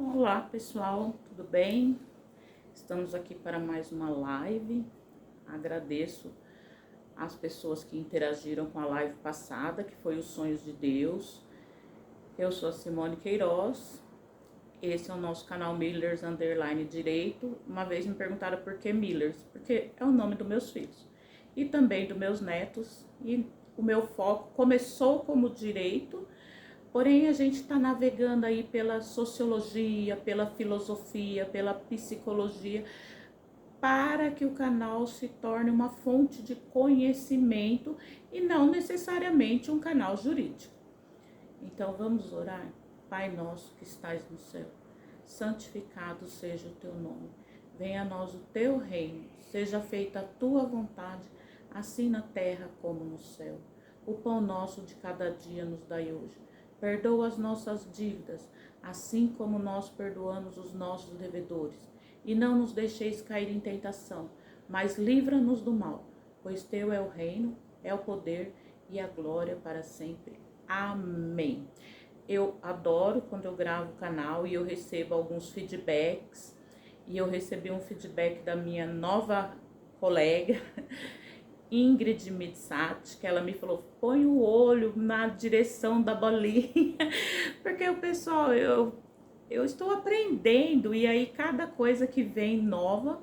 Olá pessoal, tudo bem? Estamos aqui para mais uma live. Agradeço as pessoas que interagiram com a live passada, que foi os Sonhos de Deus. Eu sou a Simone Queiroz, esse é o nosso canal Millers Underline Direito. Uma vez me perguntaram por que Millers, porque é o nome dos meus filhos e também dos meus netos, e o meu foco começou como direito. Porém, a gente está navegando aí pela sociologia, pela filosofia, pela psicologia, para que o canal se torne uma fonte de conhecimento e não necessariamente um canal jurídico. Então, vamos orar. Pai nosso que estais no céu, santificado seja o teu nome. Venha a nós o teu reino, seja feita a tua vontade, assim na terra como no céu. O pão nosso de cada dia nos dai hoje. Perdoa as nossas dívidas, assim como nós perdoamos os nossos devedores. E não nos deixeis cair em tentação, mas livra-nos do mal, pois teu é o reino, é o poder e a glória para sempre. Amém. Eu adoro quando eu gravo o canal e eu recebo alguns feedbacks. E eu recebi um feedback da minha nova colega, Ingrid Mitsat, que ela me falou, põe o olho na direção da bolinha, porque o pessoal, eu estou aprendendo, e aí cada coisa que vem nova,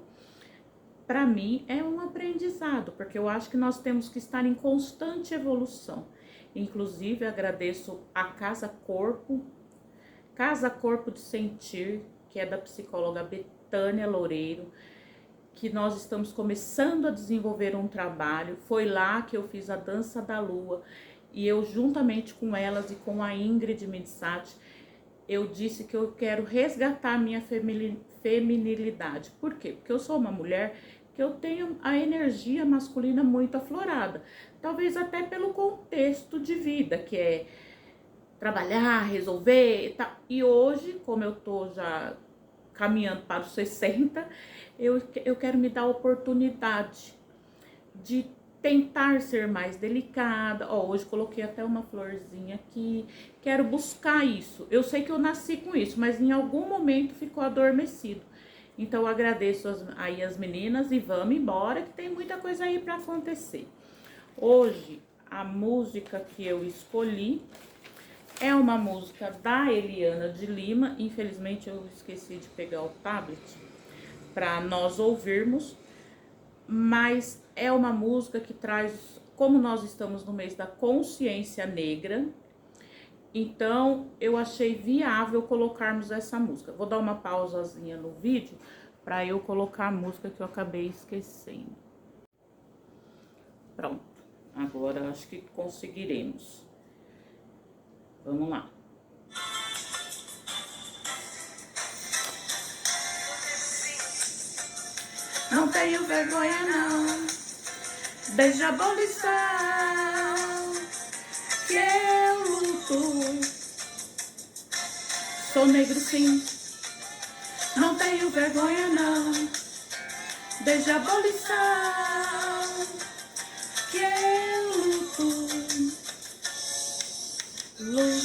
para mim é um aprendizado, porque eu acho que nós temos que estar em constante evolução. Inclusive, agradeço a Casa Corpo de Sentir, que é da psicóloga Betânia Loureiro, que nós estamos começando a desenvolver um trabalho. Foi lá que eu fiz a dança da lua, e eu juntamente com elas e com a Ingrid Mitsat, eu disse que eu quero resgatar a minha feminilidade. Por quê? Porque eu sou uma mulher que eu tenho a energia masculina muito aflorada, talvez até pelo contexto de vida, que é trabalhar, resolver e tal. E hoje, como eu tô já caminhando para os 60, eu quero me dar a oportunidade de tentar ser mais delicada. Ó, hoje coloquei até uma florzinha aqui. Quero buscar isso. Eu sei que eu nasci com isso, mas em algum momento ficou adormecido. Então eu agradeço aí as meninas e vamos embora, que tem muita coisa aí para acontecer. Hoje a música que eu escolhi é uma música da Eliana de Lima. Infelizmente eu esqueci de pegar o tablet para nós ouvirmos, mas é uma música que traz, como nós estamos no mês da consciência negra, então eu achei viável colocarmos essa música. Vou dar uma pausazinha no vídeo para eu colocar a música que eu acabei esquecendo. Pronto, agora acho que conseguiremos. Vamos lá. Não tenho vergonha não, desde a abolição que eu luto. Sou negro sim, não tenho vergonha não, desde a abolição que eu luto. Luz,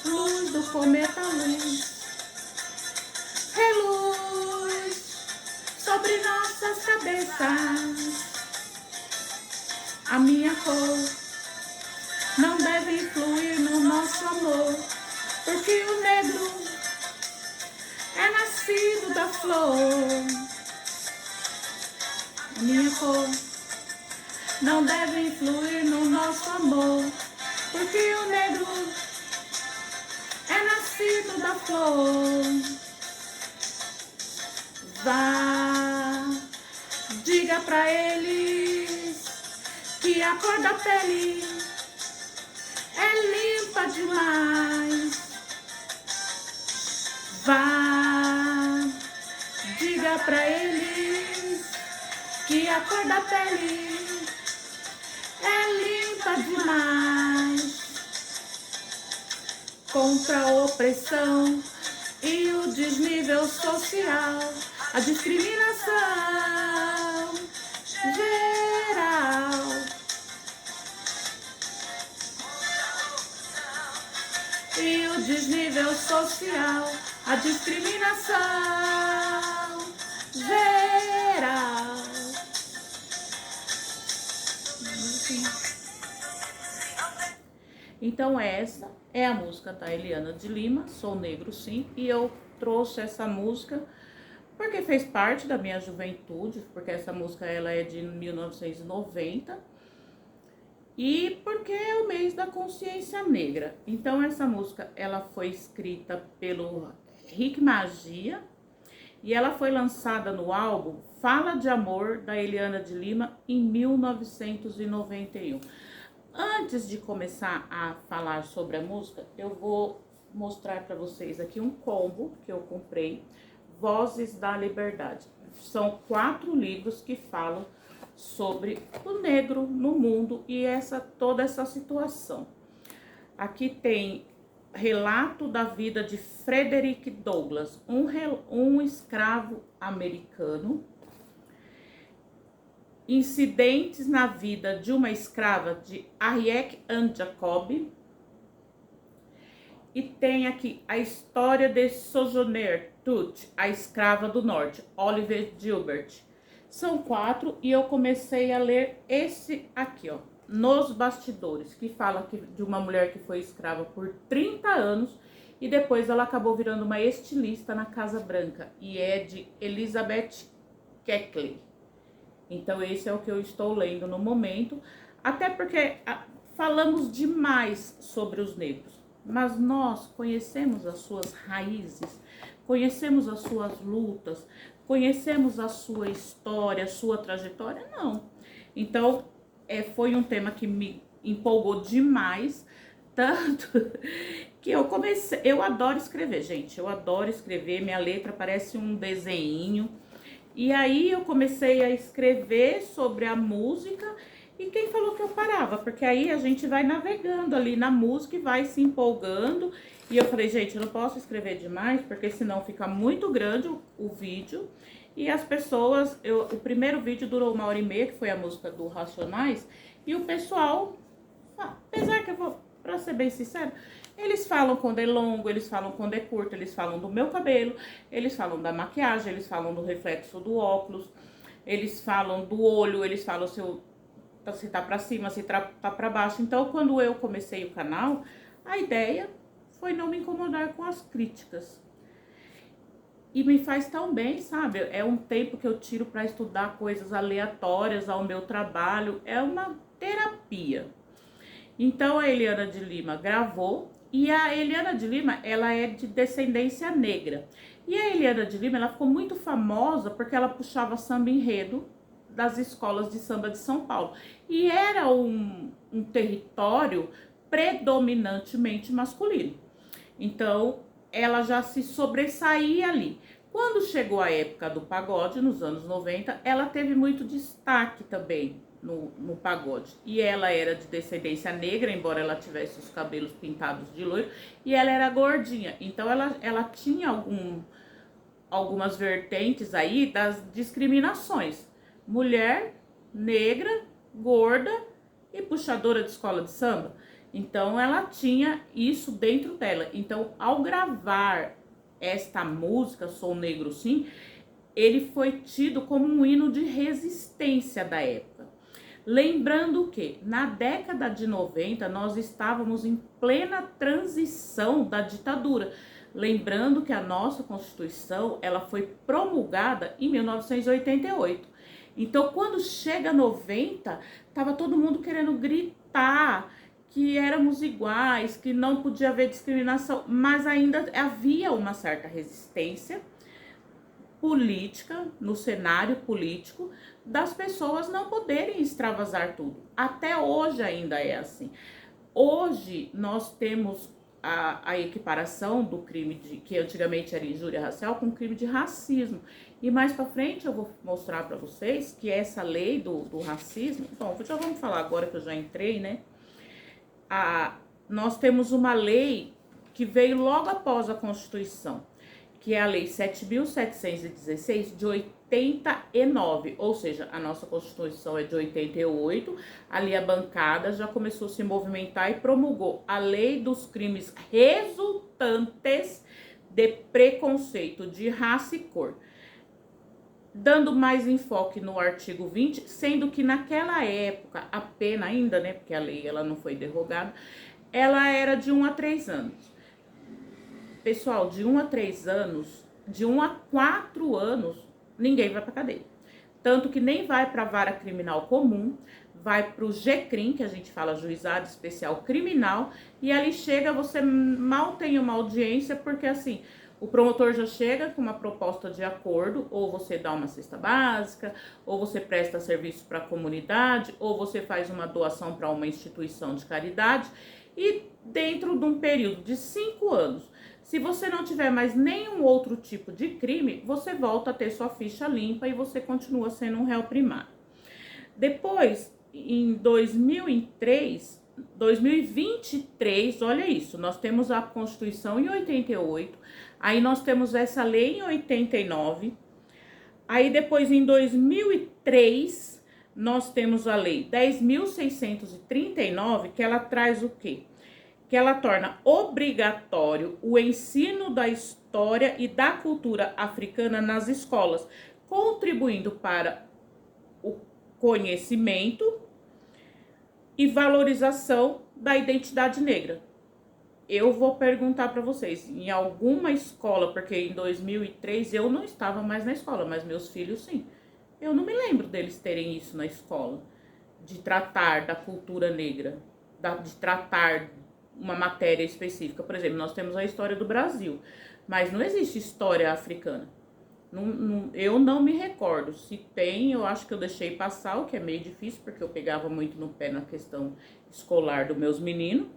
luz do cometa, luz, reluz sobre nossas cabeças. A minha cor não deve influir no nosso amor, porque o negro é nascido da flor. A minha cor não deve influir no nosso amor, porque o negro é nascido da flor. Vá, diga pra eles que a cor da pele é limpa demais. Vá, diga pra eles que a cor da pele é limpa demais. Contra a opressão e o desnível social, a discriminação geral. e o desnível social, a discriminação geral. Então essa é a música da Eliana de Lima, Sou Negro Sim, e eu trouxe essa música porque fez parte da minha juventude, porque essa música ela é de 1990 e porque é o mês da consciência negra. Então essa música ela foi escrita pelo Rick Magia e ela foi lançada no álbum Fala de Amor da Eliana de Lima em 1991. Antes de começar a falar sobre a música, eu vou mostrar para vocês aqui um combo que eu comprei, Vozes da Liberdade. São 4 livros que falam sobre o negro no mundo e toda essa situação. Aqui tem relato da vida de Frederick Douglass, um escravo americano. Incidentes na vida de uma escrava de Harriet Ann Jacob. E tem aqui a história de Sojourner Truth, a escrava do norte, Oliver Gilbert. São 4 e eu comecei a ler esse aqui, ó, Nos Bastidores, que fala de uma mulher que foi escrava por 30 anos e depois ela acabou virando uma estilista na Casa Branca, e é de Elizabeth Keckley. Então esse é o que eu estou lendo no momento, até porque falamos demais sobre os negros, mas nós conhecemos as suas raízes, conhecemos as suas lutas, conhecemos a sua história, a sua trajetória? Não. Então foi um tema que me empolgou demais, tanto que eu adoro escrever, gente, eu adoro escrever, minha letra parece um desenho. E aí eu comecei a escrever sobre a música e quem falou que eu parava? Porque aí a gente vai navegando ali na música e vai se empolgando. E eu falei, gente, eu não posso escrever demais porque senão fica muito grande o vídeo. E as pessoas, o primeiro vídeo durou 1h30, que foi a música do Racionais. E o pessoal, apesar que eu vou, pra ser bem sincero, eles falam quando é longo, eles falam quando é curto, eles falam do meu cabelo, eles falam da maquiagem, eles falam do reflexo do óculos, eles falam do olho, eles falam se tá pra cima, se tá pra baixo. Então, quando eu comecei o canal, a ideia foi não me incomodar com as críticas. E me faz tão bem, sabe? É um tempo que eu tiro pra estudar coisas aleatórias ao meu trabalho, é uma terapia. Então, a Eliana de Lima gravou. E a Eliana de Lima, ela é de descendência negra. E a Eliana de Lima, ela ficou muito famosa porque ela puxava samba enredo das escolas de samba de São Paulo. E era um território predominantemente masculino. Então, ela já se sobressaía ali. Quando chegou a época do pagode, nos anos 90, ela teve muito destaque também no pagode. E ela era de descendência negra, embora ela tivesse os cabelos pintados de loiro, e ela era gordinha. Então ela tinha algumas vertentes aí das discriminações. Mulher, negra, gorda e puxadora de escola de samba. Então ela tinha isso dentro dela. Então, ao gravar esta música, Sou Negro Sim, ele foi tido como um hino de resistência da época. Lembrando que na década de 90 nós estávamos em plena transição da ditadura. Lembrando que a nossa Constituição ela foi promulgada em 1988. Então, quando chega 90, estava todo mundo querendo gritar que éramos iguais, que não podia haver discriminação, mas ainda havia uma certa resistência política, no cenário político, das pessoas não poderem extravasar tudo. Até hoje ainda é assim. Hoje nós temos a equiparação do crime que antigamente era injúria racial com crime de racismo. E mais para frente eu vou mostrar para vocês que essa lei do racismo, bom, já vamos falar agora que eu já entrei, né? Nós temos uma lei que veio logo após a Constituição, que é a Lei 7.716 de 89, ou seja, a nossa Constituição é de 88, ali a bancada já começou a se movimentar e promulgou a Lei dos Crimes Resultantes de Preconceito de Raça e Cor, dando mais enfoque no artigo 20, sendo que naquela época a pena ainda, né, porque a lei ela não foi derrogada, ela era de 1 a 3 anos. Pessoal, de 1 a 3 anos, de 1 a 4 anos, ninguém vai para cadeia. Tanto que nem vai para a vara criminal comum, vai para o GCRIM, que a gente fala Juizado Especial Criminal, e ali chega, você mal tem uma audiência, porque assim, o promotor já chega com uma proposta de acordo, ou você dá uma cesta básica, ou você presta serviço para a comunidade, ou você faz uma doação para uma instituição de caridade, e dentro de um período de 5 anos, se você não tiver mais nenhum outro tipo de crime, você volta a ter sua ficha limpa e você continua sendo um réu primário. Depois, em 2023, olha isso, nós temos a Constituição em 88, aí nós temos essa lei em 89, aí depois em 2003, nós temos a lei 10.639, que ela traz o quê? Que ela torna obrigatório o ensino da história e da cultura africana nas escolas, contribuindo para o conhecimento e valorização da identidade negra. Eu vou perguntar para vocês, em alguma escola, porque em 2003 eu não estava mais na escola, mas meus filhos sim. Eu não me lembro deles terem isso na escola, de tratar da cultura negra, de tratar uma matéria específica. Por exemplo, nós temos a história do Brasil, mas não existe história africana. Eu não me recordo. Se tem, eu acho que eu deixei passar, o que é meio difícil, porque eu pegava muito no pé na questão escolar dos meus meninos.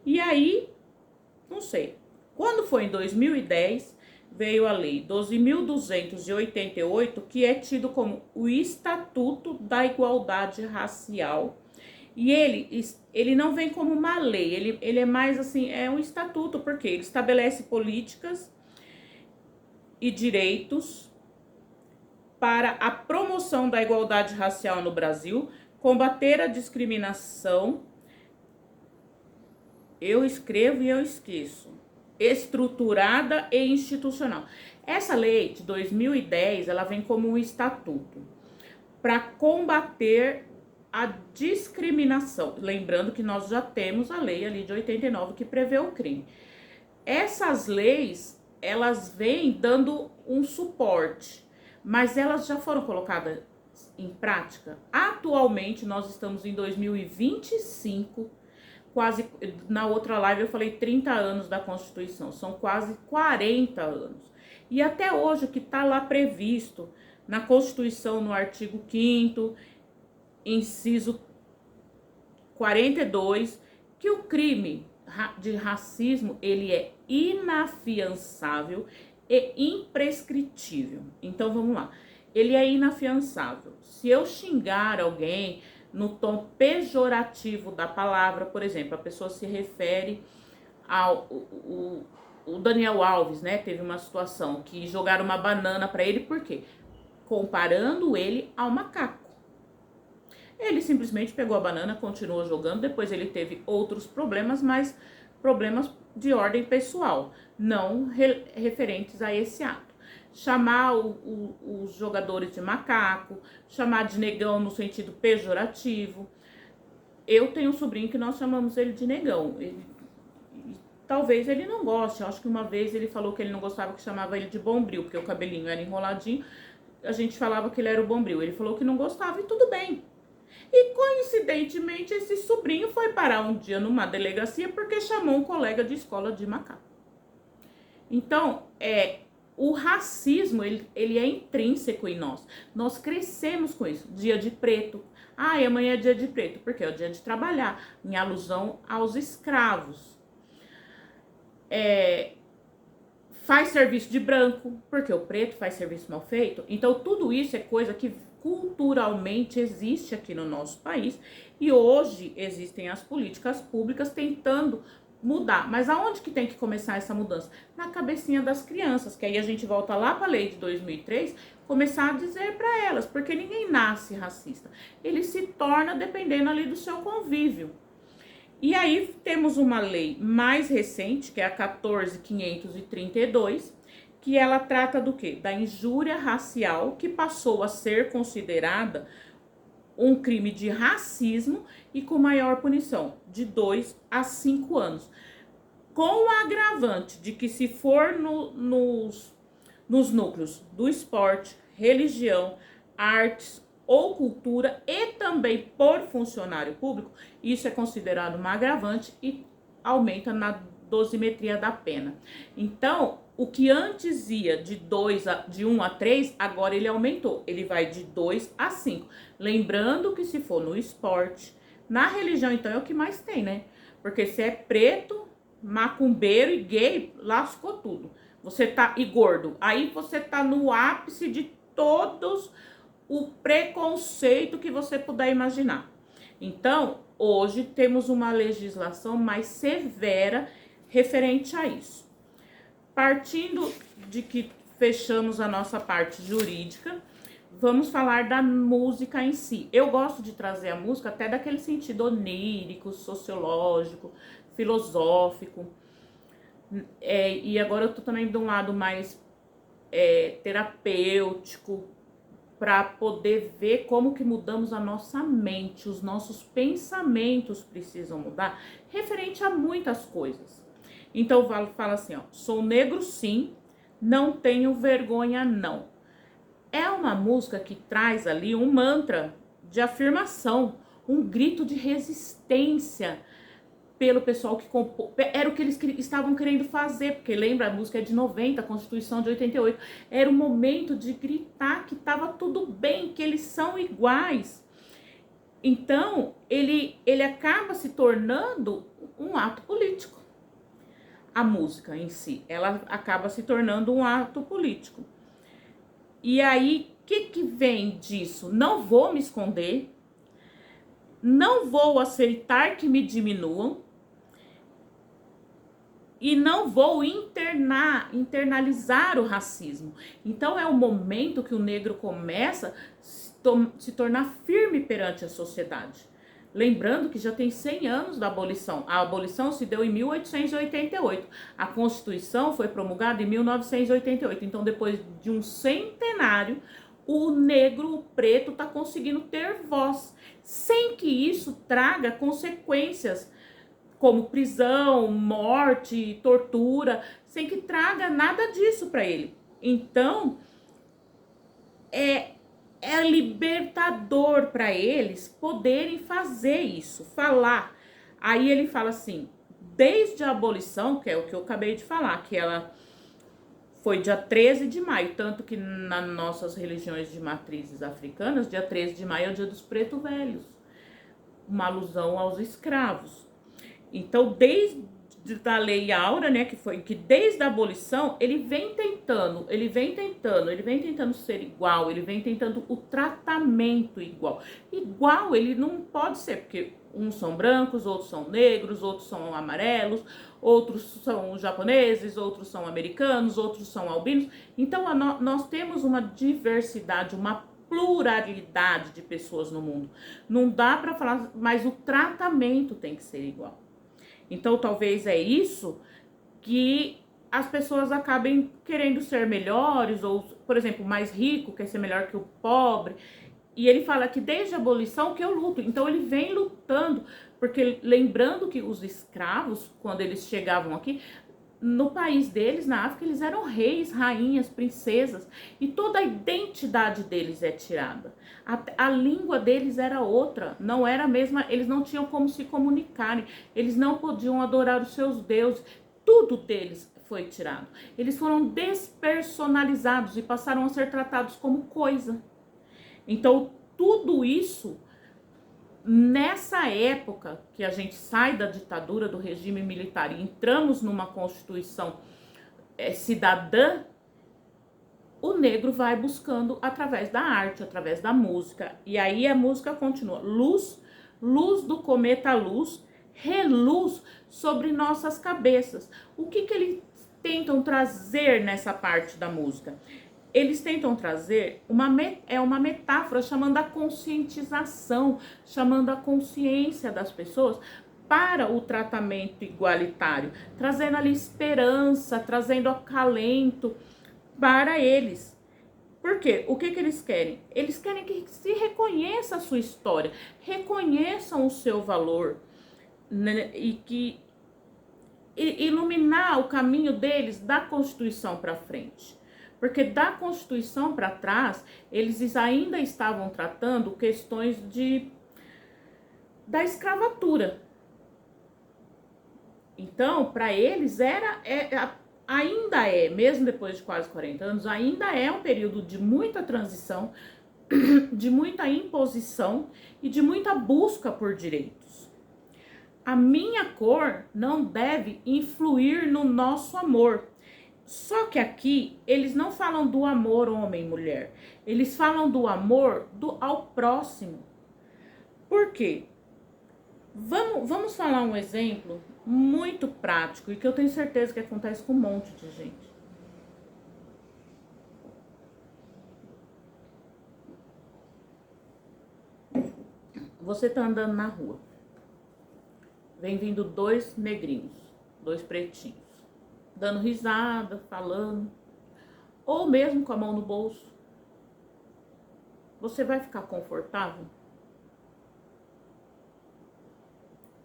E aí, não sei. Quando foi em 2010, veio a Lei 12.288, que é tido como o Estatuto da Igualdade Racial. E ele não vem como uma lei, ele é mais assim, é um estatuto, porque ele estabelece políticas e direitos para a promoção da igualdade racial no Brasil, combater a discriminação, eu escrevo e eu esqueço, estruturada e institucional. Essa lei de 2010, ela vem como um estatuto para combater a discriminação. Lembrando que nós já temos a lei ali de 89 que prevê o crime. Essas leis, elas vêm dando um suporte, mas elas já foram colocadas em prática. Atualmente, nós estamos em 2025, quase, na outra live eu falei 30 anos da Constituição, são quase 40 anos. E até hoje, o que está lá previsto na Constituição, no artigo 5º, inciso 42, que o crime de racismo, ele é inafiançável e imprescritível. Então, vamos lá. Ele é inafiançável. Se eu xingar alguém no tom pejorativo da palavra, por exemplo, a pessoa se refere ao o Daniel Alves, né? Teve uma situação que jogaram uma banana para ele, por quê? Comparando ele ao macaco. Ele simplesmente pegou a banana, continuou jogando, depois ele teve outros problemas, mas problemas de ordem pessoal, não referentes a esse ato. Chamar os jogadores de macaco, chamar de negão no sentido pejorativo. Eu tenho um sobrinho que nós chamamos ele de negão. Talvez ele não goste, eu acho que uma vez ele falou que ele não gostava, que chamava ele de bombril, porque o cabelinho era enroladinho, a gente falava que ele era o bombril. Ele falou que não gostava e tudo bem. E coincidentemente esse sobrinho foi parar um dia numa delegacia porque chamou um colega de escola de macaco. Então, o racismo, ele é intrínseco em nós. Nós crescemos com isso. Dia de preto. Amanhã é dia de preto, porque é o dia de trabalhar, em alusão aos escravos. Faz serviço de branco, porque o preto faz serviço mal feito. Então, tudo isso é coisa que culturalmente existe aqui no nosso país, e hoje existem as políticas públicas tentando mudar. Mas aonde que tem que começar essa mudança? Na cabecinha das crianças, que aí a gente volta lá para a lei de 2003, começar a dizer para elas, porque ninguém nasce racista. Ele se torna dependendo ali do seu convívio. E aí temos uma lei mais recente, que é a 14.532, que ela trata do quê? Da injúria racial, que passou a ser considerada um crime de racismo e com maior punição, de 2 a 5 anos. Com o agravante de que se for nos núcleos do esporte, religião, artes ou cultura e também por funcionário público, isso é considerado uma agravante e aumenta na dosimetria da pena. Então, o que antes ia de 1 a 3, agora ele aumentou. Ele vai de 2 a 5. Lembrando que se for no esporte, na religião, então, é o que mais tem, né? Porque se é preto, macumbeiro e gay, lascou tudo. E gordo. Aí você tá no ápice de todos o preconceito que você puder imaginar. Então, hoje temos uma legislação mais severa referente a isso. Partindo de que fechamos a nossa parte jurídica, vamos falar da música em si. Eu gosto de trazer a música até daquele sentido onírico, sociológico, filosófico. E agora eu tô também de um lado mais terapêutico, para poder ver como que mudamos a nossa mente, os nossos pensamentos precisam mudar, referente a muitas coisas. Então fala assim, ó, sou negro sim, não tenho vergonha não. É uma música que traz ali um mantra de afirmação, um grito de resistência pelo pessoal que compôs. Era o que eles estavam querendo fazer, porque lembra, a música é de 90, a Constituição de 88. Era o momento de gritar que estava tudo bem, que eles são iguais. Então, ele acaba se tornando um ato político. A música em si, ela acaba se tornando um ato político. E aí, o que vem disso? Não vou me esconder, não vou aceitar que me diminuam e não vou internalizar o racismo. Então é o momento que o negro começa a se tornar firme perante a sociedade. Lembrando que já tem 100 anos da abolição. A abolição se deu em 1888. A Constituição foi promulgada em 1988. Então, depois de um centenário, o negro, o preto, está conseguindo ter voz, sem que isso traga consequências como prisão, morte, tortura, sem que traga nada disso para ele. Então, é libertador para eles poderem fazer isso, falar. Aí ele fala assim, desde a abolição, que é o que eu acabei de falar, que ela foi dia 13 de maio, tanto que nas nossas religiões de matrizes africanas, dia 13 de maio é o dia dos pretos velhos, uma alusão aos escravos. Então, desde a Lei Áurea, né, que desde a abolição, ele vem tentando ser igual, ele vem tentando o tratamento igual. Igual ele não pode ser, porque uns são brancos, outros são negros, outros são amarelos, outros são japoneses, outros são americanos, outros são albinos. Então, nós temos uma diversidade, uma pluralidade de pessoas no mundo. Não dá para falar, mas o tratamento tem que ser igual. Então, talvez é isso que as pessoas acabem querendo ser melhores, ou, por exemplo, o mais rico quer ser melhor que o pobre. E ele fala que desde a abolição que eu luto. Então, ele vem lutando, porque lembrando que os escravos, quando eles chegavam aqui, no país deles, na África, eles eram reis, rainhas, princesas, e toda a identidade deles é tirada. A língua deles era outra, não era a mesma, eles não tinham como se comunicarem, eles não podiam adorar os seus deuses, tudo deles foi tirado. Eles foram despersonalizados e passaram a ser tratados como coisa. Então, tudo isso, nessa época que a gente sai da ditadura do regime militar e entramos numa Constituição cidadã, o negro vai buscando através da arte, através da música. E aí a música continua. Luz, luz do cometa luz, reluz sobre nossas cabeças. O que eles tentam trazer nessa parte da música? Eles tentam trazer uma metáfora chamando a conscientização, chamando a consciência das pessoas para o tratamento igualitário, trazendo ali esperança, trazendo acalento para eles. Por quê? O que eles querem? Eles querem que se reconheça a sua história, reconheçam o seu valor, né? E que iluminar o caminho deles da Constituição para frente. Porque da Constituição para trás, eles ainda estavam tratando questões da escravatura. Então, para eles ainda é, mesmo depois de quase 40 anos, ainda é um período de muita transição, de muita imposição e de muita busca por direitos. A minha cor não deve influir no nosso amor. Só que aqui eles não falam do amor homem-mulher, eles falam do amor ao próximo. Por quê? Vamos falar um exemplo muito prático e que eu tenho certeza que acontece com um monte de gente. Você tá andando na rua, vem vindo dois negrinhos, dois pretinhos, dando risada, falando, ou mesmo com a mão no bolso. Você vai ficar confortável?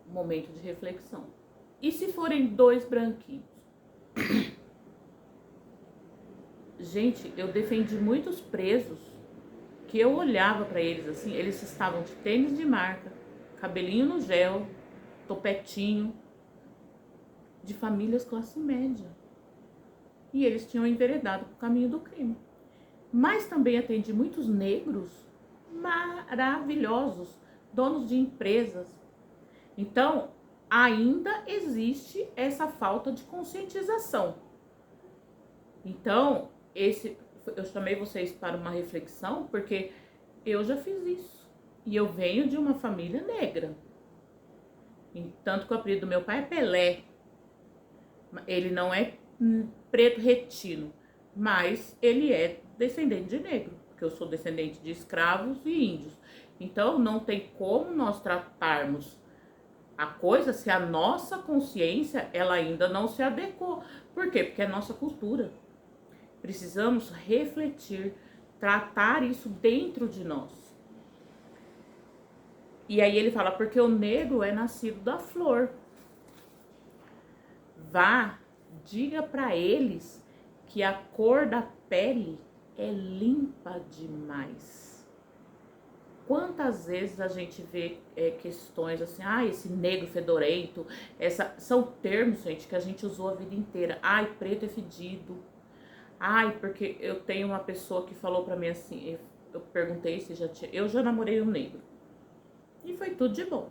Momento de reflexão. E se forem dois branquinhos? Gente, eu defendi muitos presos que eu olhava para eles assim, eles estavam de tênis de marca, cabelinho no gel, topetinho, de famílias classe média. E eles tinham enveredado pro caminho do crime. Mas também atendi muitos negros maravilhosos, donos de empresas. Então, ainda existe essa falta de conscientização. Então, eu chamei vocês para uma reflexão porque eu já fiz isso. E eu venho de uma família negra. Tanto que o apelido do meu pai é Pelé. Ele não é preto retino, mas ele é descendente de negro, porque eu sou descendente de escravos e índios. Então, não tem como nós tratarmos a coisa se a nossa consciência ela ainda não se adequou. Por quê? Porque é nossa cultura. Precisamos refletir, tratar isso dentro de nós. E aí ele fala, porque o negro é nascido da flor. Vá, diga para eles que a cor da pele é limpa demais. Quantas vezes a gente vê questões assim, esse negro fedorento, são termos, gente, que a gente usou a vida inteira. Preto é fedido. Porque eu tenho uma pessoa que falou pra mim assim, eu perguntei se eu já namorei um negro. E foi tudo de bom.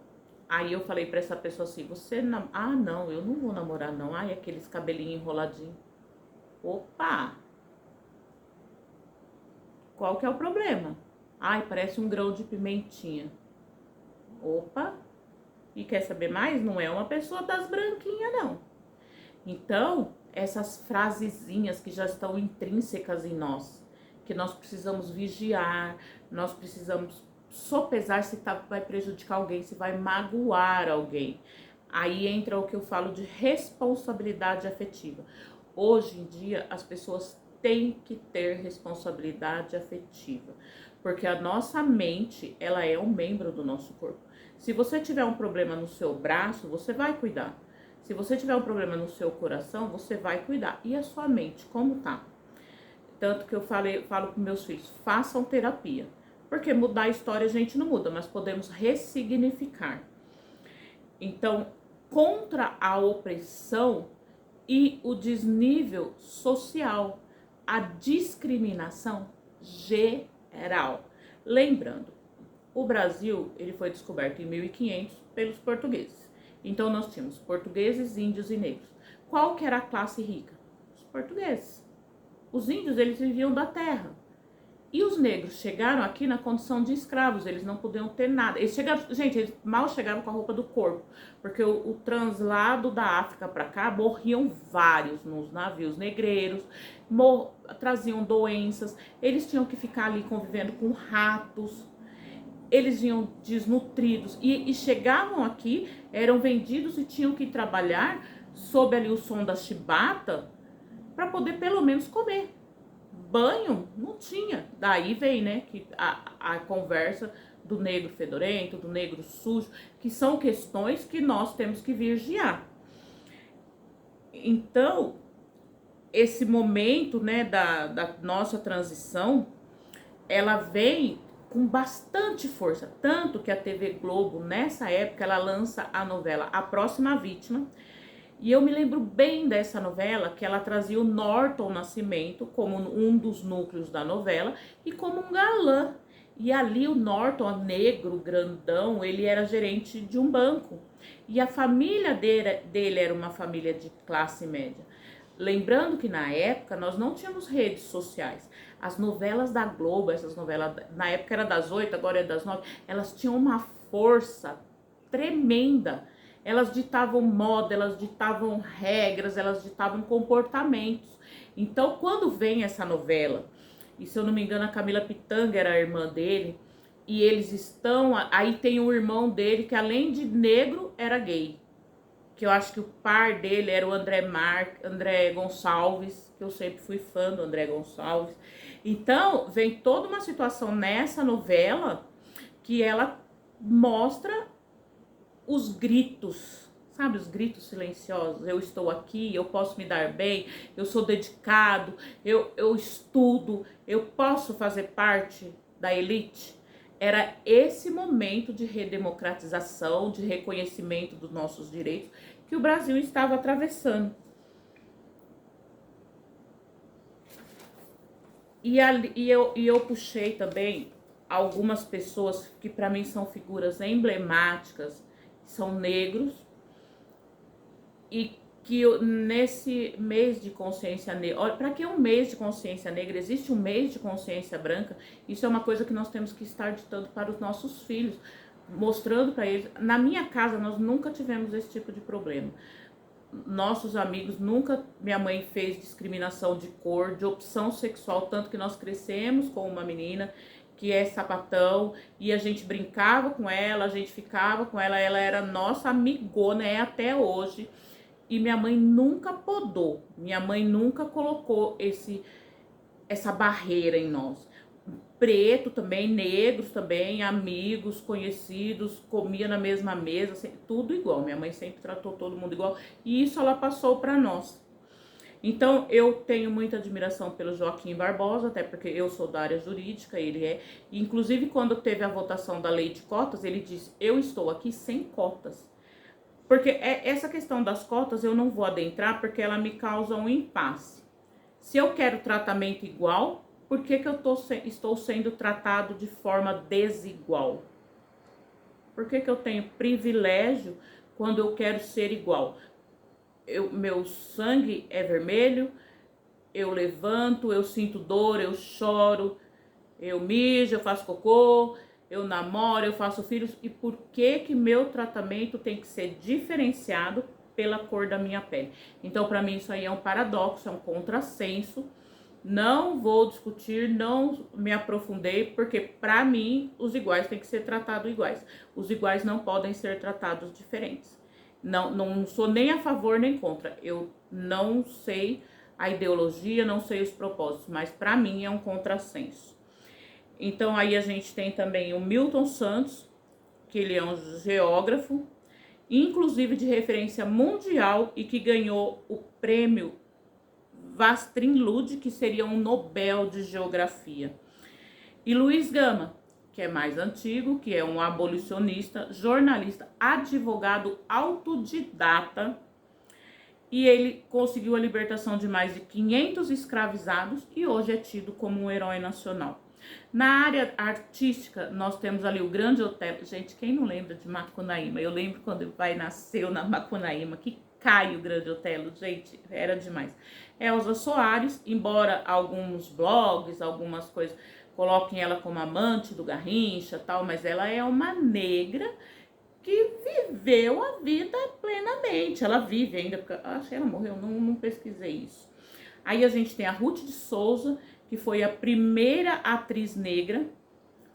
Aí eu falei pra essa pessoa assim, não, eu não vou namorar não. Aqueles cabelinhos enroladinhos. Opa! Qual que é o problema? Parece um grão de pimentinha. Opa! E quer saber mais? Não é uma pessoa das branquinhas, não. Então, essas frasezinhas que já estão intrínsecas em nós, que nós precisamos vigiar, nós precisamos sopesar se vai prejudicar alguém, se vai magoar alguém. Aí entra o que eu falo de responsabilidade afetiva. Hoje em dia, as pessoas têm que ter responsabilidade afetiva, porque a nossa mente, ela é um membro do nosso corpo. Se você tiver um problema no seu braço, você vai cuidar. Se você tiver um problema no seu coração, você vai cuidar. E a sua mente, como tá? Tanto que eu falo com meus filhos, façam terapia. Porque mudar a história a gente não muda, mas podemos ressignificar. Então, contra a opressão e o desnível social, a discriminação geral. Lembrando, o Brasil ele foi descoberto em 1500 pelos portugueses. Então nós tínhamos portugueses, índios e negros. Qual que era a classe rica? Os portugueses. Os índios eles viviam da terra. E os negros chegaram aqui na condição de escravos, eles não podiam ter nada. Eles chegaram, gente, eles mal chegaram com a roupa do corpo, porque o translado da África para cá morriam vários nos navios negreiros, traziam doenças, eles tinham que ficar ali convivendo com ratos, eles vinham desnutridos e chegavam aqui, eram vendidos e tinham que trabalhar sob ali o som da chibata para poder pelo menos comer. Banho não tinha. Daí vem, né, que a conversa do negro fedorento, do negro sujo, que são questões que nós temos que vigiar. Então, esse momento, né, da nossa transição, ela vem com bastante força. Tanto que a TV Globo, nessa época, ela lança a novela A Próxima Vítima. E eu me lembro bem dessa novela, que ela trazia o Norton Nascimento como um dos núcleos da novela e como um galã. E ali o Norton, negro, grandão, ele era gerente de um banco. E a família dele era uma família de classe média. Lembrando que na época nós não tínhamos redes sociais. As novelas da Globo, essas novelas, na época era das 8, agora é das 9, elas tinham uma força tremenda. Elas ditavam moda, elas ditavam regras, elas ditavam comportamentos. Então, quando vem essa novela, e se eu não me engano, a Camila Pitanga era a irmã dele, e eles estão... Aí tem o irmão dele, que além de negro, era gay. Que eu acho que o par dele era o André Gonçalves, que eu sempre fui fã do André Gonçalves. Então, vem toda uma situação nessa novela que ela mostra os gritos, sabe, os gritos silenciosos. Eu estou aqui, eu posso me dar bem, eu sou dedicado, eu estudo, eu posso fazer parte da elite. Era esse momento de redemocratização, de reconhecimento dos nossos direitos que o Brasil estava atravessando. E eu puxei também algumas pessoas que para mim são figuras emblemáticas, são negros, e que nesse mês de consciência negra, olha, para que um mês de consciência negra? Existe um mês de consciência branca. Isso é uma coisa que nós temos que estar ditando para os nossos filhos, mostrando para eles. Na minha casa nós nunca tivemos esse tipo de problema. Nossos amigos nunca, minha mãe fez discriminação de cor, de opção sexual, tanto que nós crescemos com uma menina que é sapatão, e a gente brincava com ela, a gente ficava com ela, ela era nossa amigona, é até hoje, e minha mãe nunca podou, minha mãe nunca colocou essa barreira em nós. Preto também, negros também, amigos, conhecidos, comia na mesma mesa, assim, tudo igual, minha mãe sempre tratou todo mundo igual, e isso ela passou para nós. Então, eu tenho muita admiração pelo Joaquim Barbosa, até porque eu sou da área jurídica, ele é. Inclusive, quando teve a votação da lei de cotas, ele disse, eu estou aqui sem cotas. Porque essa questão das cotas eu não vou adentrar, porque ela me causa um impasse. Se eu quero tratamento igual, por que eu estou sendo tratado de forma desigual? Por que eu tenho privilégio quando eu quero ser igual? Meu sangue é vermelho, eu levanto, eu sinto dor, eu choro, eu mijo, eu faço cocô, eu namoro, eu faço filhos. E por que meu tratamento tem que ser diferenciado pela cor da minha pele? Então, para mim, isso aí é um paradoxo, é um contrassenso. Não vou discutir, não me aprofundei, porque para mim, os iguais têm que ser tratados iguais. Os iguais não podem ser tratados diferentes. Não sou nem a favor nem contra. Eu não sei a ideologia, não sei os propósitos, mas para mim é um contrassenso. Então aí a gente tem também o Milton Santos, que ele é um geógrafo, inclusive de referência mundial, e que ganhou o prêmio Vastrin Lud, que seria um Nobel de Geografia. E Luiz Gama, que é mais antigo, que é um abolicionista, jornalista, advogado autodidata, e ele conseguiu a libertação de mais de 500 escravizados e hoje é tido como um herói nacional. Na área artística, nós temos ali o Grande Otelo. Gente, quem não lembra de Macunaíma? Eu lembro quando o pai nasceu na Macunaíma, que cai o Grande Otelo, gente, era demais. Elza Soares, embora alguns blogs, algumas coisas coloquem ela como amante do Garrincha, tal, mas ela é uma negra que viveu a vida plenamente. Ela vive ainda, porque acho que ela morreu, não pesquisei isso. Aí a gente tem a Ruth de Souza, que foi a primeira atriz negra,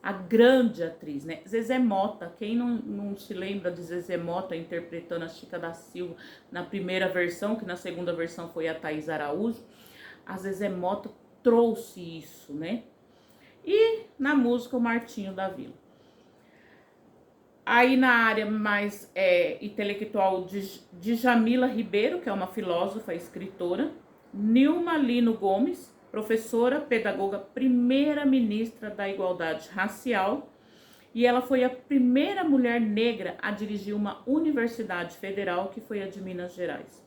a grande atriz, né? Zezé Mota, quem não se lembra de Zezé Mota interpretando a Chica da Silva na primeira versão, que na segunda versão foi a Thaís Araújo, a Zezé Mota trouxe isso, né? E na música o Martinho da Vila. Aí na área mais intelectual de Jamila Ribeiro, que é uma filósofa e escritora, Nilma Lino Gomes, professora, pedagoga, primeira-ministra da Igualdade Racial, e ela foi a primeira mulher negra a dirigir uma universidade federal, que foi a de Minas Gerais.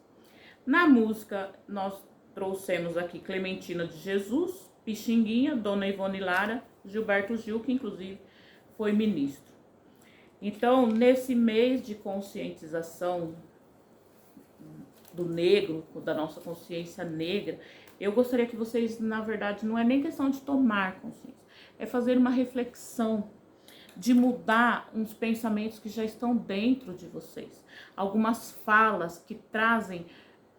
Na música, nós trouxemos aqui Clementina de Jesus, Pixinguinha, Dona Ivone Lara, Gilberto Gil, que inclusive foi ministro. Então, nesse mês de conscientização do negro, da nossa consciência negra, eu gostaria que vocês, na verdade, não é nem questão de tomar consciência, é fazer uma reflexão, de mudar uns pensamentos que já estão dentro de vocês. Algumas falas que trazem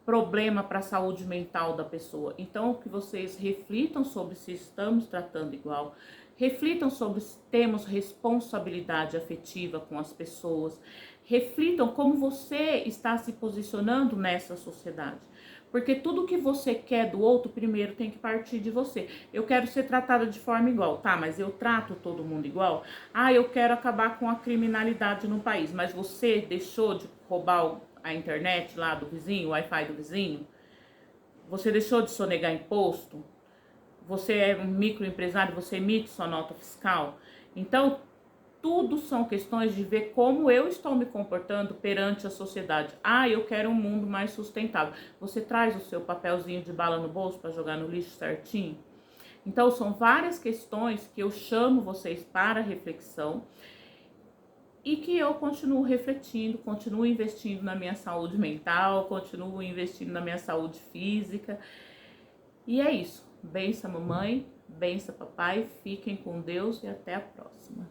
problema para a saúde mental da pessoa. Então, que vocês reflitam sobre se estamos tratando igual, reflitam sobre se temos responsabilidade afetiva com as pessoas, reflitam como você está se posicionando nessa sociedade. Porque tudo que você quer do outro, primeiro tem que partir de você. Eu quero ser tratada de forma igual, tá? Mas eu trato todo mundo igual? Ah, eu quero acabar com a criminalidade no país, mas você deixou de roubar a internet lá do vizinho, o Wi-Fi do vizinho? Você deixou de sonegar imposto? Você é um microempresário, você emite sua nota fiscal? Então, tudo são questões de ver como eu estou me comportando perante a sociedade. Ah, eu quero um mundo mais sustentável. Você traz o seu papelzinho de bala no bolso para jogar no lixo certinho? Então, são várias questões que eu chamo vocês para reflexão e que eu continuo refletindo, continuo investindo na minha saúde mental, continuo investindo na minha saúde física. E é isso. Benção mamãe, benção papai, fiquem com Deus e até a próxima.